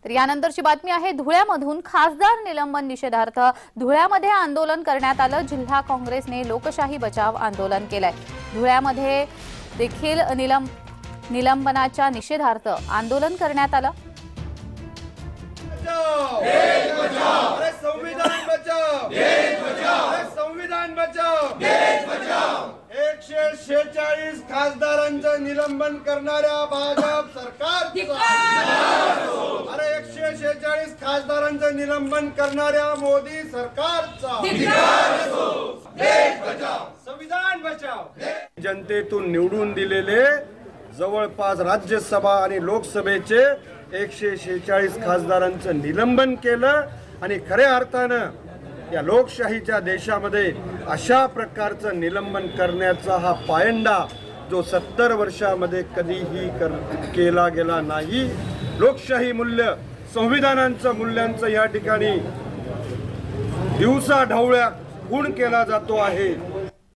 तर यानंतरची बातमी आहे धुळ्यामधून खासदार निलंबन निषेधार्थ धुळ्यामध्ये आंदोलन करण्यात आलं। जिल्हा काँग्रेसने लोकशाही बचाव आंदोलन केलंय। धुळ्यामध्ये देखील निलंबनाच्या निषेधार्थ आंदोलन करण्यात आलं। देश बचाओ, अरे संविधान बचाओ, देश बचाओ, अरे संविधान बचाओ, देश बचाओ। 146 खासदारांचं निलंबन करणाऱ्या भाजप सरकारचा, अरे 146 खासदारांचं निलंबन करणाऱ्या मोदी सरकारचा देश बचाओ, संविधान बचाओ। जनतेतून निवडून दिलेले जवळपास राज्यसभा आणि लोकसभेचे 146 खासदारांचं निलंबन केलं आणि खऱ्या अर्थानं या लोकशाहीच्या देशामध्ये अशा प्रकारचं निलंबन करण्याचा हा पायंडा जो 70 वर्षामध्ये कधीही केला गेला नाही। लोकशाही मूल्य संविधानांचं मूल्यांचं या ठिकाणी दिवसा ढवळ्या खून केला जातो आहे।